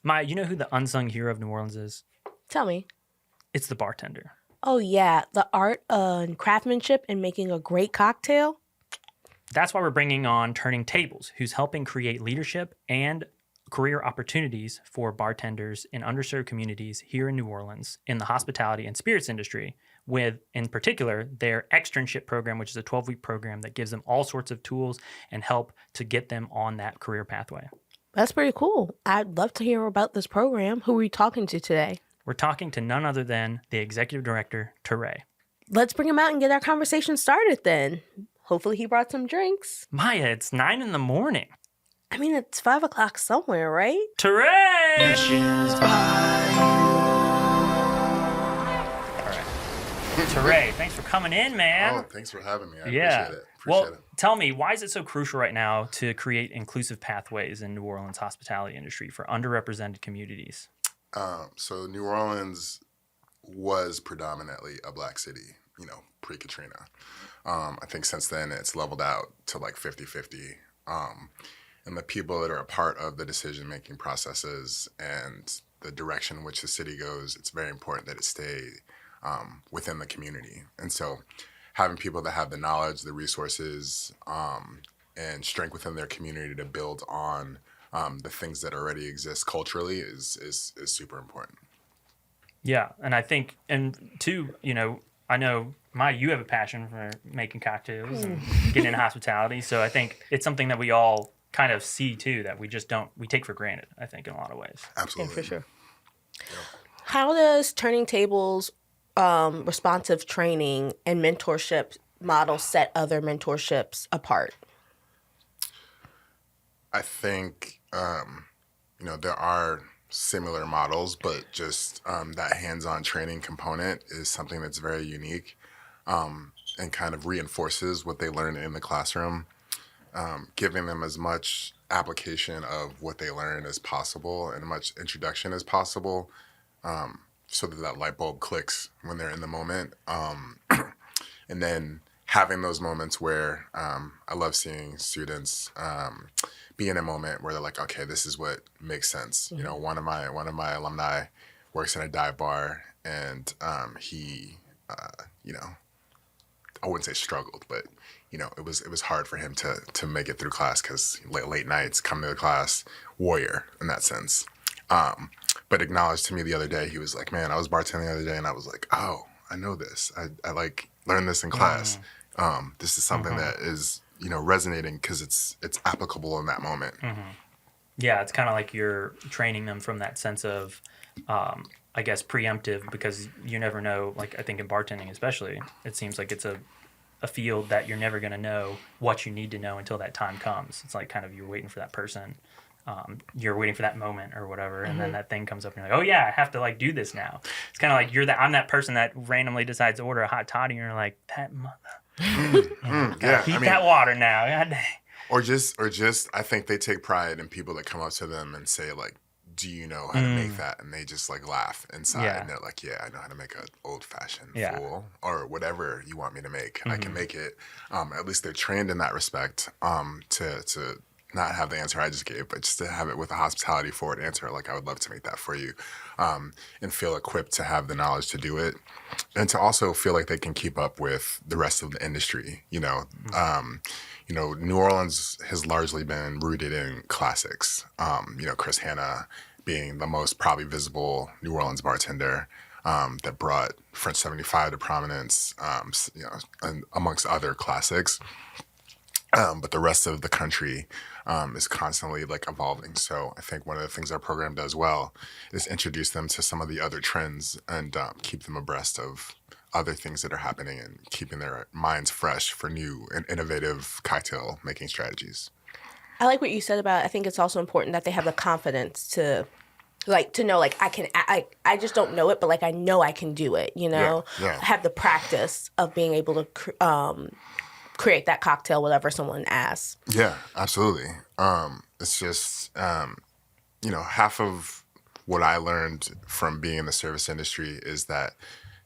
Maya, you know who the unsung hero of New Orleans is? Tell me. It's the bartender. Oh, yeah. The art and craftsmanship in making a great cocktail. That's why we're bringing on Turning Tables, who's helping create leadership and career opportunities for bartenders in underserved communities here in New Orleans in the hospitality and spirits industry, with, in particular, their externship program, which is a 12-week program that gives them all sorts of tools and help to get them on that career pathway. That's pretty cool. I'd love to hear about this program. Who are we talking to today? We're talking to none other than the executive director, Toure. Let's bring him out and get our conversation started then. Hopefully he brought some drinks. Maya, it's 9 in the morning. I mean, it's 5 o'clock somewhere, right? Toure! All right. Toure, thanks for coming in, man. Oh, thanks for having me. I appreciate it. Well, tell me, why is it so crucial right now to create inclusive pathways in New Orleans hospitality industry for underrepresented communities? So New Orleans was predominantly a black city, pre-Katrina. I think since then it's leveled out to like 50-50. And the people that are a part of the decision-making processes and the direction in which the city goes, it's very important that it stay within the community. And so having people that have the knowledge, the resources, and strength within their community to build on the things that already exist culturally is super important. Yeah, and I think, and too, I know, Maya, you have a passion for making cocktails and getting into hospitality, so I think it's something that we all kind of see, too, that we take for granted, I think, in a lot of ways. Absolutely. Yeah, for sure. Yeah. How does Turning Tables responsive training and mentorship models set other mentorships apart? I think, there are similar models, but just that hands-on training component is something that's very unique and kind of reinforces what they learn in the classroom, giving them as much application of what they learn as possible and as much introduction as possible so that light bulb clicks when they're in the moment. And then having those moments where I love seeing students be in a moment where they're like, okay, this is what makes sense. Mm-hmm. One of my alumni works in a dive bar, and he, I wouldn't say struggled, but it was hard for him to make it through class because late nights, come to the class, warrior in that sense. But acknowledged to me the other day, he was like, man, I was bartending the other day, and I was like, oh, I know this. I learned this in class. This is something that is resonating because it's applicable in that moment. Mm-hmm. Yeah, it's kind of like you're training them from that sense of, I guess, preemptive, because you never know, like I think in bartending especially, it seems like it's a field that you're never going to know what you need to know until that time comes. It's like kind of you're waiting for that person. You're waiting for that moment or whatever, and then that thing comes up and you're like, oh yeah, I have to like do this now. It's kind of like I'm that person that randomly decides to order a hot totty and you're like, that mother. Heat that water now. God dang. Or just, I think they take pride in people that come up to them and say like, do you know how to make that? And they just like laugh inside and they're like, yeah, I know how to make an old fashioned fool or whatever you want me to make. I can make it. At least they're trained in that respect to not have the answer I just gave, but just to have it with a hospitality forward answer. Like, I would love to make that for you, and feel equipped to have the knowledge to do it, and to also feel like they can keep up with the rest of the industry. New Orleans has largely been rooted in classics. Chris Hanna being the most probably visible New Orleans bartender that brought French 75 to prominence, and amongst other classics. But the rest of the country is constantly like evolving. So I think one of the things our program does well is introduce them to some of the other trends and keep them abreast of other things that are happening and keeping their minds fresh for new and innovative cocktail making strategies. I like what you said about, I think it's also important that they have the confidence to know, like, I just don't know it, but like, I know I can do it, have the practice of being able to create that cocktail, whatever someone asks. Yeah, absolutely. It's just, half of what I learned from being in the service industry is that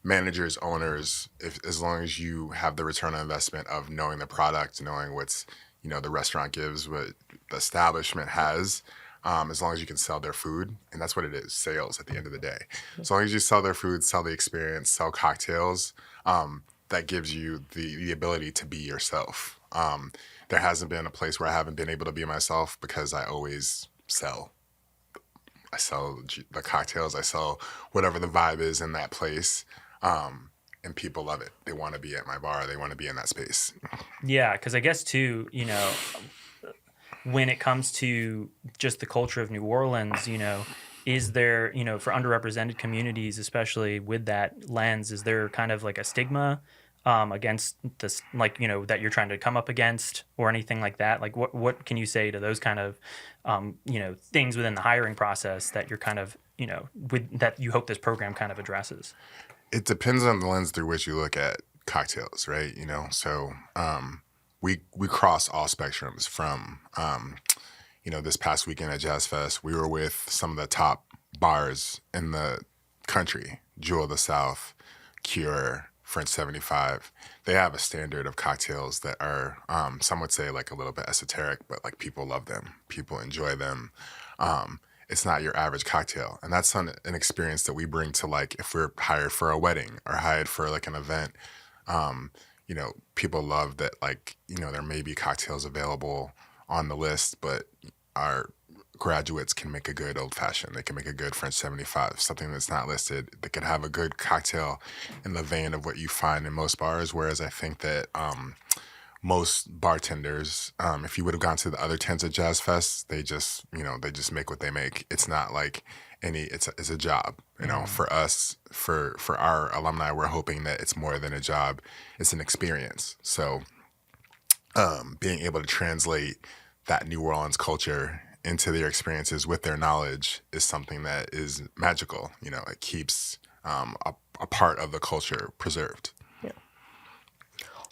managers, owners, as long as you have the return on investment of knowing the product, knowing what's, the restaurant gives, what the establishment has, as long as you can sell their food. And that's what it is, sales at the end of the day. As long as you sell their food, sell the experience, sell cocktails, that gives you the ability to be yourself. There hasn't been a place where I haven't been able to be myself because I always sell. I sell the cocktails. I sell whatever the vibe is in that place. And people love it. They want to be at my bar. They want to be in that space. Yeah, because I guess, too, when it comes to just the culture of New Orleans, is there, for underrepresented communities, especially with that lens, is there kind of like a stigma against this, like, that you're trying to come up against or anything like that? Like, what can you say to those kind of, things within the hiring process that you're kind of, that you hope this program kind of addresses? It depends on the lens through which you look at cocktails, right? So we cross all spectrums from, this past weekend at Jazz Fest, we were with some of the top bars in the country, Jewel of the South, Cure, French 75. They have a standard of cocktails that are, some would say like a little bit esoteric, but like people love them. People enjoy them. It's not your average cocktail. And that's an experience that we bring to, like, if we're hired for a wedding or hired for like an event, people love that, like, there may be cocktails available on the list, but our graduates can make a good old fashioned. They can make a good French 75, something that's not listed. They could have a good cocktail in the vein of what you find in most bars. Whereas I think that most bartenders, if you would have gone to the other tents at Jazz Fest, they just make what they make. It's not like it's a job, for us, for our alumni, we're hoping that it's more than a job. It's an experience. So being able to translate that New Orleans culture into their experiences with their knowledge is something that is magical. It keeps a part of the culture preserved.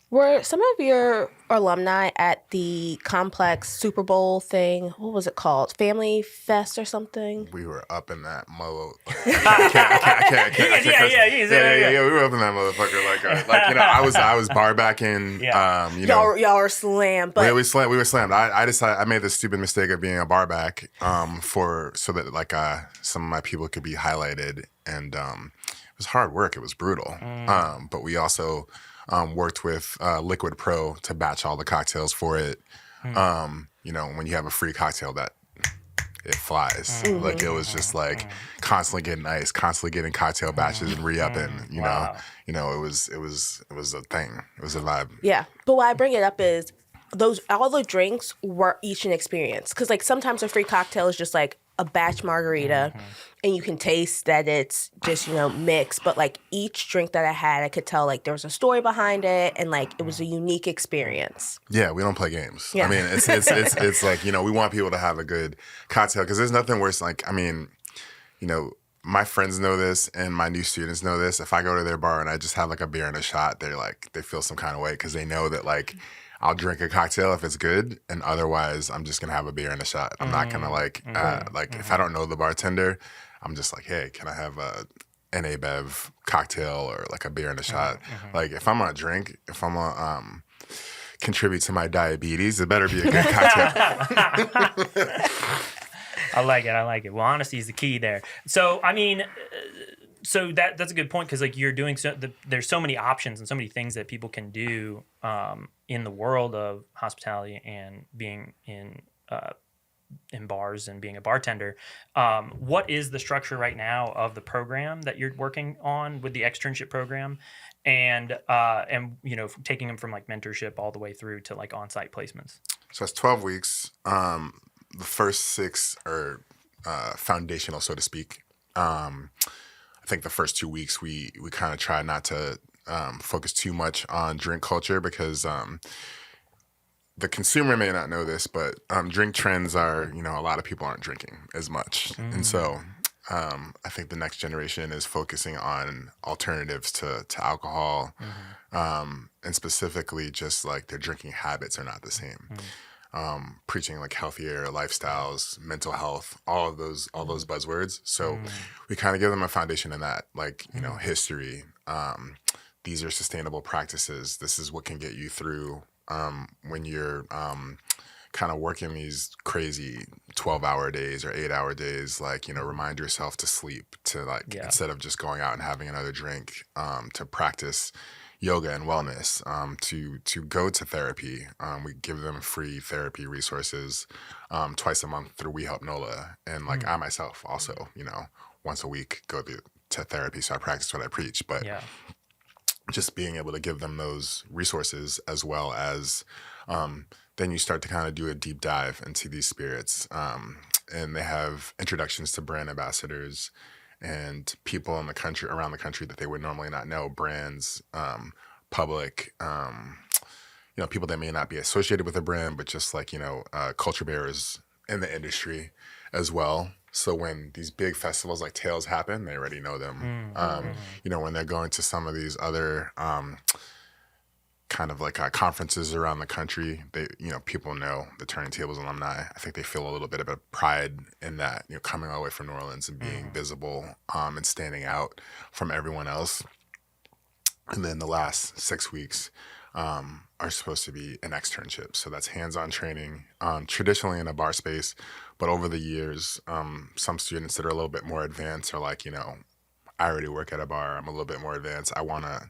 Were some of your alumni at the Complex Super Bowl thing? What was it called? Family Fest or something? We were up in that mother. Yeah. We were up in that motherfucker. I was bar backing. Yeah. Y'all were slammed, but we were slammed. I decided I made the stupid mistake of being a bar back so that like some of my people could be highlighted, and it was hard work. It was brutal. But we also worked with Liquid Pro to batch all the cocktails for it. When you have a free cocktail, that it flies. Like, it was just like constantly getting ice, constantly getting cocktail batches and re-upping. Wow. It was a thing. It was a vibe. Yeah, but why I bring it up is all the drinks were each an experience. Because like sometimes a free cocktail is just like a batch margarita, and you can taste that it's just mixed. But like each drink that I had, I could tell like there was a story behind it, and like it was a unique experience. Yeah, we don't play games. Yeah. I mean, it's like we want people to have a good cocktail, because there's nothing worse. Like, I mean, my friends know this, and my new students know this. If I go to their bar and I just have like a beer and a shot, they feel some kind of way, because they know that like I'll drink a cocktail if it's good, and otherwise I'm just gonna have a beer and a shot. I'm not gonna if I don't know the bartender, I'm just like, hey, can I have a NA Bev cocktail or like a beer and a shot? Like, if I'm gonna drink, if I'm gonna contribute to my diabetes, it better be a good cocktail. I like it. Well, honesty is the key there. So, I mean, that's a good point, because like you're doing there's so many options and so many things that people can do in the world of hospitality and being in bars and being a bartender. What is the structure right now of the program that you're working on with the externship program, and taking them from like mentorship all the way through to like on-site placements? So it's 12 weeks. The first 6 are foundational, so to speak. I think the first 2 weeks we kind of try not to focus too much on drink culture, because the consumer may not know this, but drink trends are, a lot of people aren't drinking as much. And so I think the next generation is focusing on alternatives to alcohol, and specifically just like their drinking habits are not the same. Preaching like healthier lifestyles, mental health, all those buzzwords. So we kind of give them a foundation in that, like, history. These are sustainable practices. This is what can get you through when you're kind of working these crazy 12-hour days or 8-hour days, like, remind yourself to sleep, to like, instead of just going out and having another drink, to practice yoga and wellness, to go to therapy. We give them free therapy resources twice a month through We Help NOLA. And like I myself also, once a week go to therapy. So I practice what I preach. But just being able to give them those resources, as well as then you start to kind of do a deep dive into these spirits. And they have introductions to brand ambassadors and people in the country, around the country, that they would normally not know, brands, public, people that may not be associated with a brand, but just like, culture bearers in the industry as well. So when these big festivals like Tales happen, they already know them. When they're going to some of these other kind of like conferences around the country, they, people know the Turning Tables alumni. I think they feel a little bit of a pride in that, coming all the way from New Orleans and being visible and standing out from everyone else. And then the last 6 weeks are supposed to be an externship. So that's hands-on training, traditionally in a bar space. But over the years, some students that are a little bit more advanced are like, I already work at a bar. I'm a little bit more advanced. I want to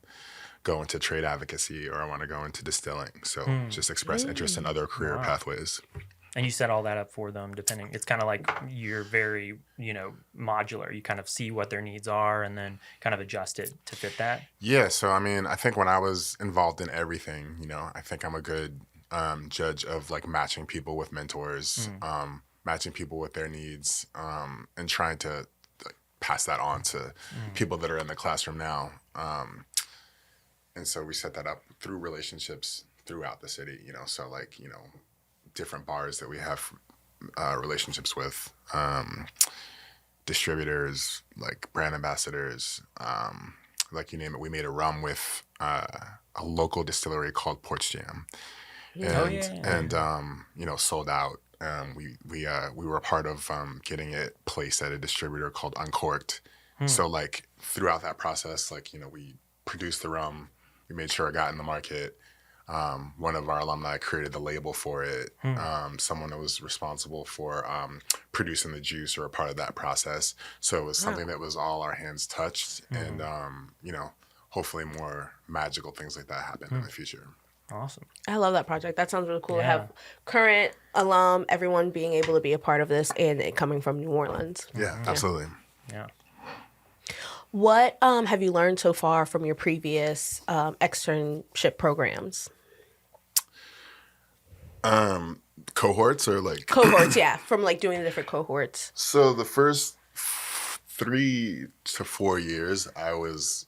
go into trade advocacy, or I want to go into distilling. So just express interest in other career pathways. And you set all that up for them, depending. It's kind of like you're very, modular. You kind of see what their needs are and then kind of adjust it to fit that. Yeah. So, I think when I was involved in everything, I think I'm a good judge of like matching people with mentors, matching people with their needs, and trying to like, pass that on to people that are in the classroom now. And so we set that up through relationships throughout the city, so like, different bars that we have relationships with, distributors, like brand ambassadors, like you name it. We made a rum with a local distillery called Porch Jam, and sold out. We were a part of getting it placed at a distributor called Uncorked. So like throughout that process, like we produced the rum, we made sure it got in the market. One of our alumni created the label for it. Someone that was responsible for producing the juice or a part of that process. So it was something that was all our hands touched, and hopefully more magical things like that happen in the future. Awesome. I love that project. That sounds really cool to have current alum, everyone being able to be a part of this, and it coming from New Orleans. Yeah, absolutely. Yeah. What have you learned so far from your previous externship programs? Cohorts or like cohorts, yeah, from like doing the different cohorts. So the first 3 to 4 years, I was,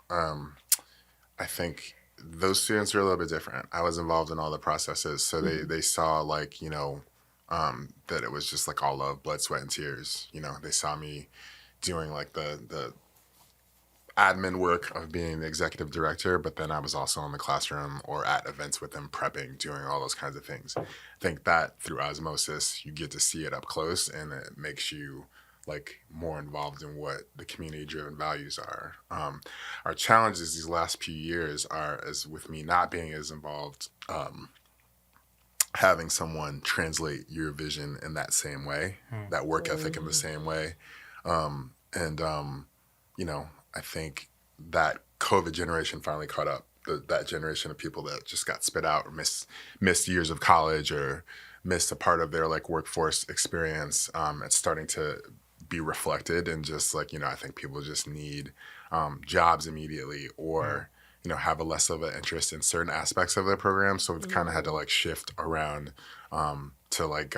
I think those students are a little bit different. I was involved in all the processes, so they saw like that it was just like all love, blood, sweat, and tears. They saw me doing like the admin work of being the executive director, but then I was also in the classroom or at events with them, prepping, doing all those kinds of things. I think that through osmosis, you get to see it up close, and it makes you like more involved in what the community-driven values are. Our challenges these last few years are, as with me not being as involved, having someone translate your vision in that same way, that work ethic in the same way. I think that COVID generation finally caught up. That generation of people that just got spit out or missed years of college or missed a part of their like workforce experience. It's starting to be reflected, and just like, I think people just need jobs immediately, or, have a less of an interest in certain aspects of their program. So we've kind of had to like shift around to like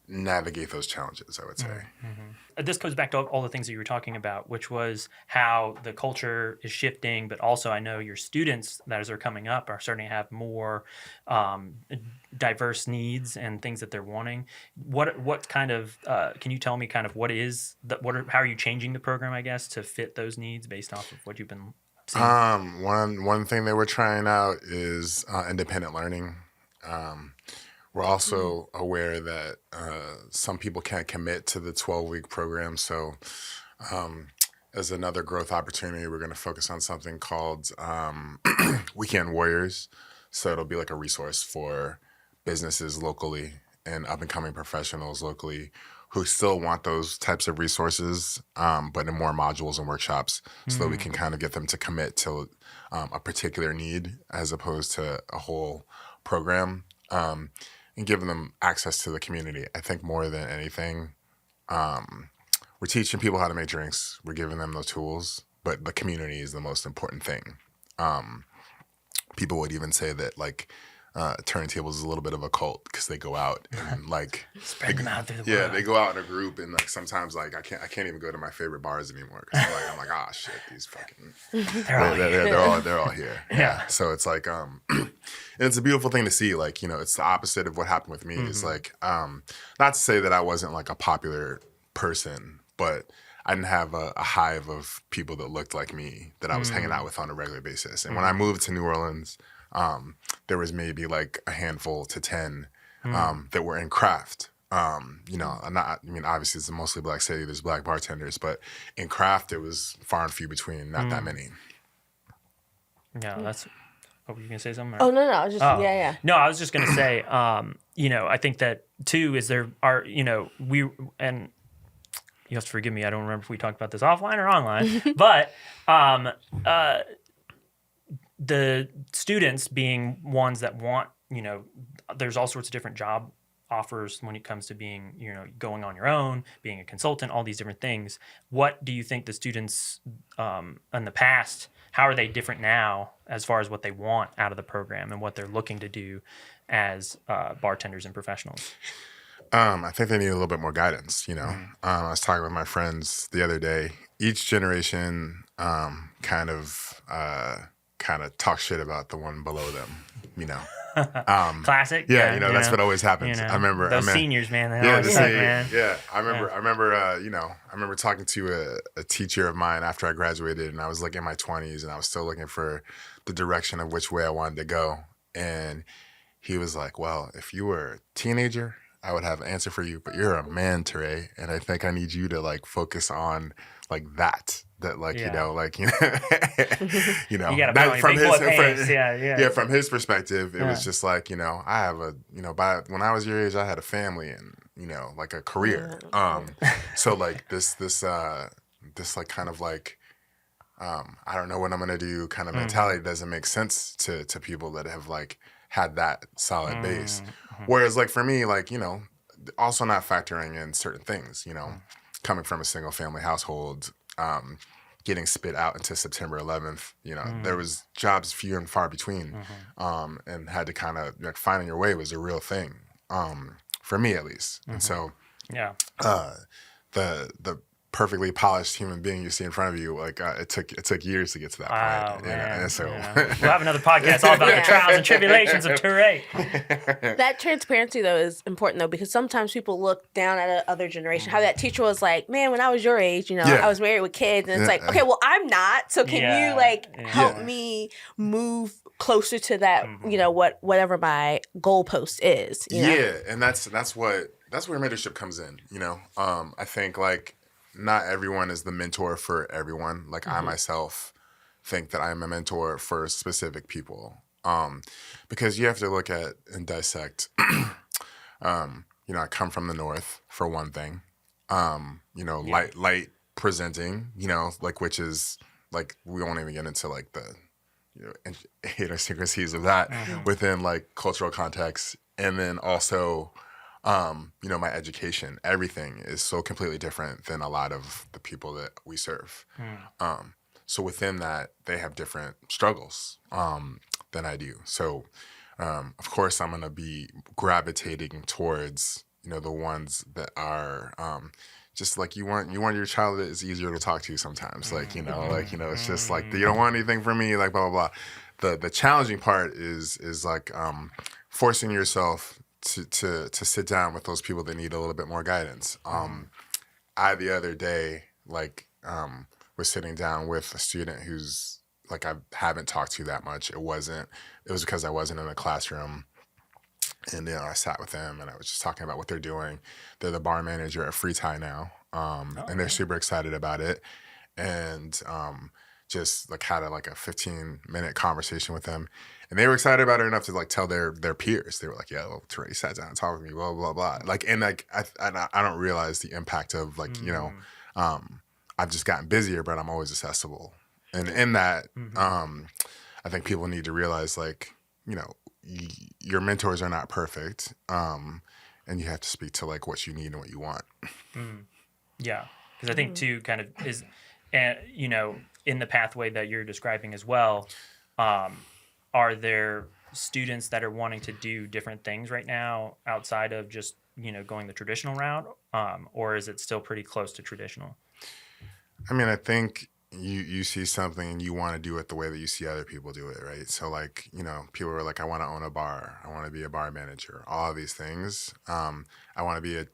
navigate those challenges, I would say. This goes back to all the things that you were talking about, which was how the culture is shifting, but also I know your students that as they're coming up are starting to have more diverse needs and things that they're wanting. What kind of can you tell me kind of how are you changing the program, I guess, to fit those needs based off of what you've been seeing? One thing that we're trying out is independent learning. We're also aware that some people can't commit to the 12-week program. So as another growth opportunity, we're going to focus on something called Weekend Warriors. So it'll be like a resource for businesses locally and up and coming professionals locally who still want those types of resources, but in more modules and workshops, so that we can kind of get them to commit to a particular need as opposed to a whole program, and giving them access to the community. I think more than anything, we're teaching people how to make drinks. We're giving them those tools, but the community is the most important thing. People would even say that like turntables is a little bit of a cult because they go out and like spread them out through the yeah, world. they go out in a group and like sometimes like I can't even go to my favorite bars anymore because I'm like ah shit, these fucking they're all here. Yeah. So it's like and it's a beautiful thing to see. Like, you know, it's the opposite of what happened with me. It's like not to say that I wasn't like a popular person, but I didn't have a hive of people that looked like me that I was hanging out with on a regular basis. And when I moved to New Orleans, there was maybe like a handful to 10 that were in craft. You know, obviously it's a mostly black city. There's black bartenders, but in craft, it was far and few between, not that many. Yeah, that's. Oh, were you gonna say something? Oh no, I was just yeah. No, I was just gonna say, you know, I think that too is there are, you know, and you have to forgive me. I don't remember if we talked about this offline or online, but the students being ones that want, you know, there's all sorts of different job offers when it comes to being, you know, going on your own, being a consultant, all these different things. What do you think the students in the past, how are they different now as far as what they want out of the program and what they're looking to do as bartenders and professionals? I think they need a little bit more guidance, you know. I was talking with my friends the other day. Each generation kind of talk shit about the one below them, you know. Classic. Yeah, you know, that's what always happens. You know, I remember those seniors, man. They yeah, always suck, man. Yeah, I remember talking to a teacher of mine after I graduated, and I was like in my 20s, and I was still looking for the direction of which way I wanted to go. And he was like, well, if you were a teenager, I would have an answer for you, but you're a man, Toure, and I think I need you to like focus on like that like you know like you know you know You gotta that, from his from his perspective it was just like, you know, I have a, you know, when I was your age I had a family and, you know, like a career, so like this like kind of like I don't know what I'm gonna do kind of mentality doesn't make sense to people that have like had that solid base. Whereas like for me, like, you know, also not factoring in certain things, you know, coming from a single family household, getting spit out into September 11th, you know, there was jobs few and far between, and had to kind of like finding your way was a real thing, for me at least. And so, the perfectly polished human being you see in front of you, like it took years to get to that point. Man. And so we'll have another podcast all about the trials and tribulations of Toure. That transparency though is important though, because sometimes people look down at another generation. How that teacher was like, man, when I was your age, you know, I was married with kids, and it's like, okay, well, I'm not. So can you like help me move closer to that, you know, whatever my goalpost is. You know? Yeah, and that's where mentorship comes in. You know, I think like not everyone is the mentor for everyone. Like I myself think that I'm a mentor for specific people, because you have to look at and dissect. You know, I come from the North for one thing. You know, light presenting. You know, like which is like we won't even get into like the, you know, idiosyncrasies of that within like cultural context, and then also, you know, my education, everything is so completely different than a lot of the people that we serve. So within that, they have different struggles than I do. So, of course, I'm going to be gravitating towards, you know, the ones that are just like you want your child that is easier to talk to sometimes. Like, you know, it's just like, you don't want anything from me, like blah, blah, blah. The challenging part is like forcing yourself to sit down with those people that need a little bit more guidance. I, the other day, like, was sitting down with a student who's like, I haven't talked to that much. It was because I wasn't in a classroom. And, you know, I sat with them and I was just talking about what they're doing. They're the bar manager at Free Tie now. And they're super excited about it. And just like had a 15-minute conversation with them, and they were excited about it enough to like tell their peers. They were like, "Yo, Toure sat down and talked with me, blah blah blah." Like, and like I don't realize the impact of like I've just gotten busier, but I'm always accessible, and in that I think people need to realize like your mentors are not perfect, and you have to speak to like what you need and what you want. Yeah, because I think too kind of is, in the pathway that you're describing as well, are there students that are wanting to do different things right now outside of just going the traditional route, or is it still pretty close to traditional? I mean, I think you see something and you want to do it the way that you see other people do it, right? So like, people are like, I want to own a bar. I want to be a bar manager. All of these things. I want to be a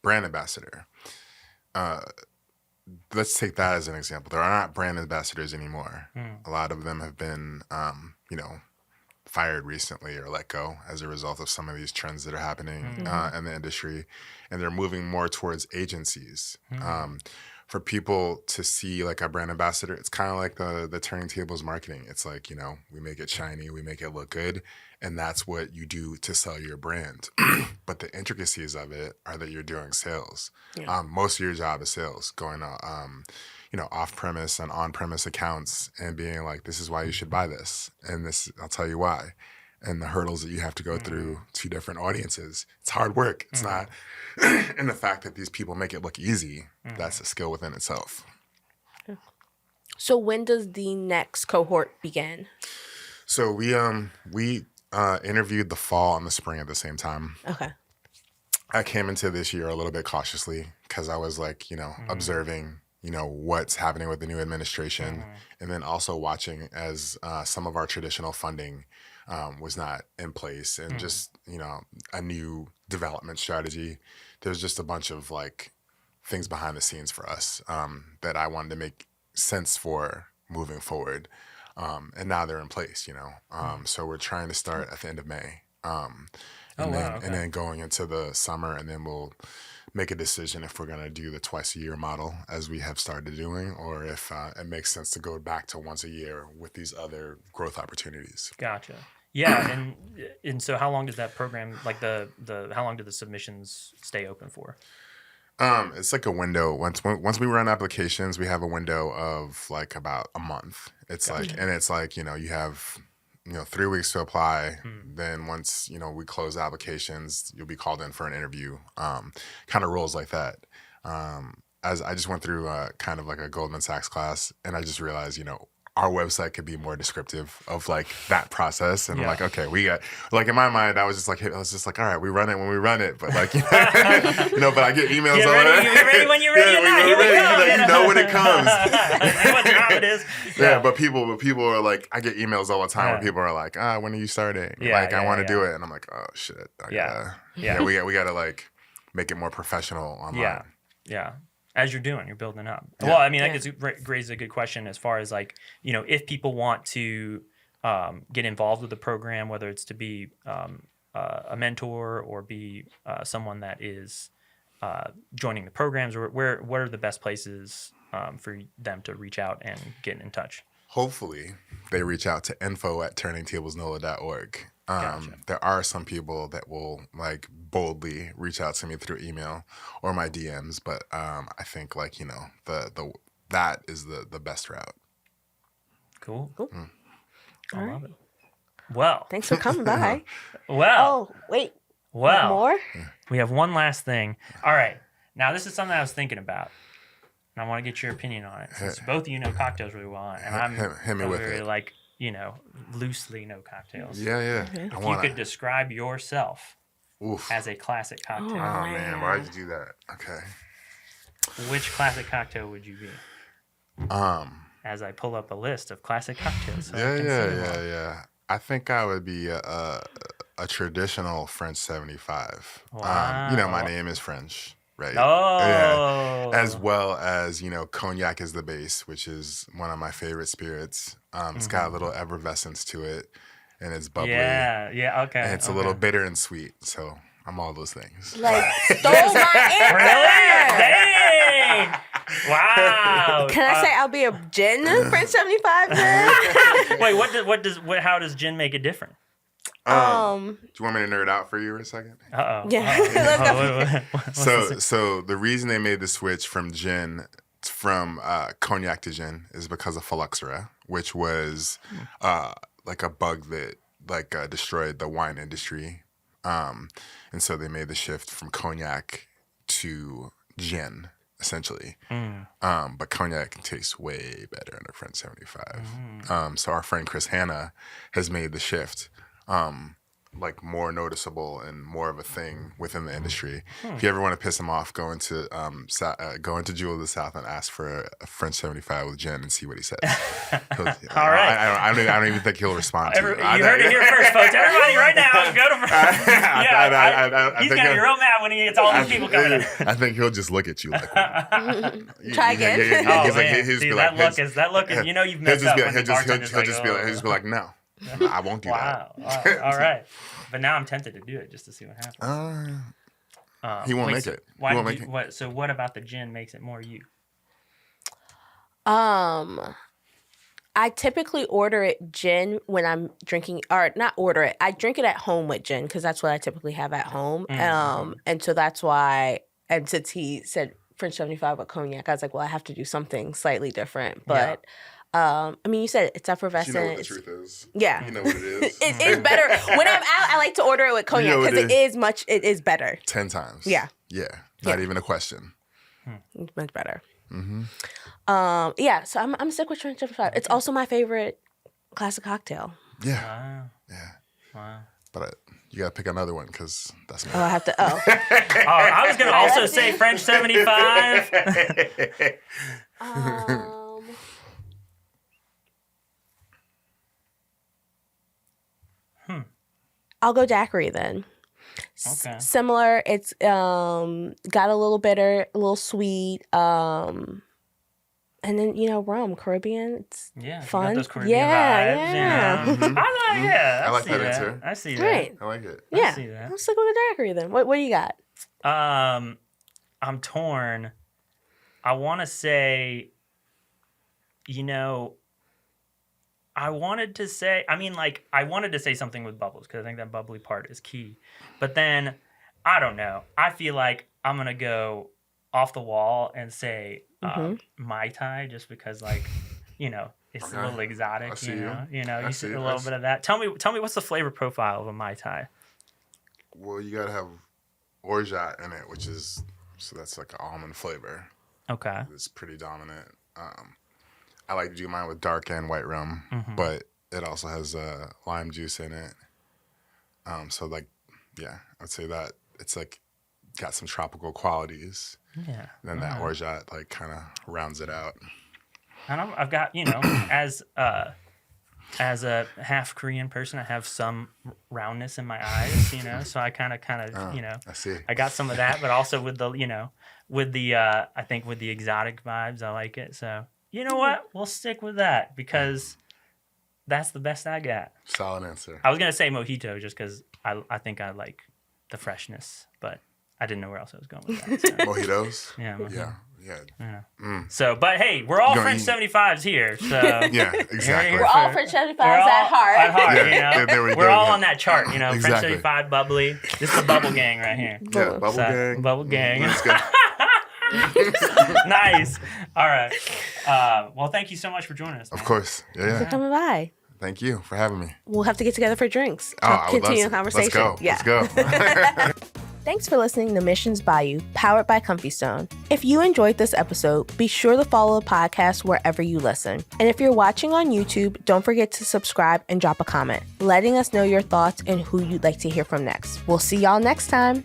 brand ambassador. Let's take that as an example. There are not brand ambassadors anymore. A lot of them have been, fired recently or let go as a result of some of these trends that are happening in the industry. And they're moving more towards agencies. For people to see like a brand ambassador, it's kind of like the Turning Tables marketing. It's like, we make it shiny, we make it look good, and that's what you do to sell your brand. But the intricacies of it are that you're doing sales. Most of your job is sales, going off-premise and on-premise accounts and being like, this is why you should buy this, and this, I'll tell you why. And the hurdles that you have to go through to different audiences. It's hard work. It's not. And the fact that these people make it look easy, that's a skill within itself. So when does the next cohort begin? So we interviewed the fall and the spring at the same time. Okay. I came into this year a little bit cautiously because I was like, observing, what's happening with the new administration, and then also watching as some of our traditional funding was not in place, and just a new development strategy. There's just a bunch of like things behind the scenes for us that I wanted to make sense for moving forward, and now they're in place. So we're trying to start at the end of May, and then going into the summer, and then we'll make a decision if we're going to do the twice-a-year model as we have started doing, or if it makes sense to go back to once a year with these other growth opportunities. Gotcha. Yeah, and so how long does that program, like how long do the submissions stay open for? It's like a window. Once we run applications, we have a window of like about a month. It's like, and it's like, you have 3 weeks to apply. Then once, we close applications, you'll be called in for an interview. Kind of rules like that. As I just went through kind of like a Goldman Sachs class, and I just realized, our website could be more descriptive of like that process. And I'm like, okay, we got, like in my mind, I was just like, all right, we run it when we run it. But like, but I get emails Get ready, you're ready when you're ready. Here we go. You know when it comes. What time it is. Yeah, but people are like, I get emails all the time where people are like, when are you starting? I want to do it. And I'm like, oh shit. We got to like make it more professional online. Yeah. As you're building up. Yeah. Well, I mean, that raises a good question as far as like, if people want to get involved with the program, whether it's to be a mentor or be someone that is joining the programs, or what are the best places for them to reach out and get in touch? Hopefully, they reach out to info@turningtablesnola.org. Gotcha. There are some people that will like boldly reach out to me through email or my DMs, but I think like that is the best route. Cool. I love it. Well, thanks for coming by. Well. Oh wait. Well. More? We have one last thing. All right. Now this is something I was thinking about, and I want to get your opinion on it. Since both of you know cocktails really well, and I'm very like. Loosely know cocktails. Yeah. Okay. If you could describe yourself as a classic cocktail. Oh, man. Why'd you do that? Okay. Which classic cocktail would you be? As I pull up a list of classic cocktails. So Yeah. I think I would be a traditional French 75. Wow. My name is French. Right. Oh. Yeah. As well as, cognac is the base, which is one of my favorite spirits. It's got a little effervescence to it, and it's bubbly. Yeah, okay. And it's a little bitter and sweet, so I'm all those things. Like, stole my answer! Really? Dang! Wow. Can I say I'll be a gin French 75 then? Wait, how does gin make it different? Do you want me to nerd out for you for a second? Yeah. So the reason they made the switch from cognac to gin is because of phylloxera, which was like a bug that destroyed the wine industry. And so they made the shift from cognac to gin, essentially. But cognac tastes way better in a French 75. So our friend Chris Hanna has made the shift. Like more noticeable and more of a thing within the industry. If you ever want to piss him off, go into Jewel of the South and ask for a French 75 with gin and see what he says. All right. I don't even think he'll respond to you. You heard it here first, folks. Everybody right now, go to he's going to be real mad when he gets all these people coming in. I think he'll just look at you like, try again. That look is, you've messed up when the bartender's he'll just be like, no. I won't do that. All right. But now I'm tempted to do it just to see what happens. He won't make it. So what about the gin makes it more you? I typically order it gin when I'm drinking, or not order it. I drink it at home with gin because that's what I typically have at home. And so that's why, and since he said French 75 with cognac, I was like, well, I have to do something slightly different. But I mean, you said it's effervescent. You know what the truth is. Yeah. You know what it is. It is better. When I'm out, I like to order it with cognac because it is better. 10 times. Yeah. Yeah. Not even a question. It's much better. Mm-hmm. So I'm sick with French 75. It's also my favorite classic cocktail. Yeah. Wow. Yeah. Wow. But you got to pick another one because that's me. Oh, I have to. Oh. I was going to also say French 75. I'll go daiquiri then. Okay. Similar. It's got a little bitter, a little sweet, and then rum, Caribbean. It's fun. You got those Caribbean vibes. Yeah. Mm-hmm. I like that too. I see that. Right. I like it. Yeah. I see that. Let's stick with the daiquiri then. What do you got? I'm torn. I want to say, I wanted to say something with bubbles because I think that bubbly part is key. But then, I don't know. I feel like I'm going to go off the wall and say Mai Tai just because, it's a little exotic, you see a little bit of that. Tell me what's the flavor profile of a Mai Tai? Well, you got to have orgeat in it, so that's like an almond flavor. Okay. It's pretty dominant. I like to do mine with dark and white rum, but it also has lime juice in it. I'd say that it's like got some tropical qualities. Yeah. Then that orgeat kind of rounds it out. And I've got, as a half Korean person, I have some roundness in my eyes, so I kind of, I see. I got some of that, but also with the, I think with the exotic vibes, I like it. So, you know what? We'll stick with that because that's the best I got. Solid answer. I was going to say mojito just because I think I like the freshness, but I didn't know where else I was going with that. So. Mojitos? Yeah. Mojito. Yeah. So, but hey, we're all French 75s here. So yeah, exactly. We're all French 75s at heart. We're all on that chart, French Exactly. 75, bubbly. This is the bubble gang right here. Yeah, bubble gang. Bubble gang. Let's go. Nice. All right. Well, thank you so much for joining us. Man. Of course. Yeah. Thanks for coming by. Thank you for having me. We'll have to get together for drinks. I would Continue love the conversation. Let's go. Let's go. Thanks for listening to Missions Bayou, powered by Comfy Stone. If you enjoyed this episode, be sure to follow the podcast wherever you listen. And if you're watching on YouTube, don't forget to subscribe and drop a comment, letting us know your thoughts and who you'd like to hear from next. We'll see y'all next time.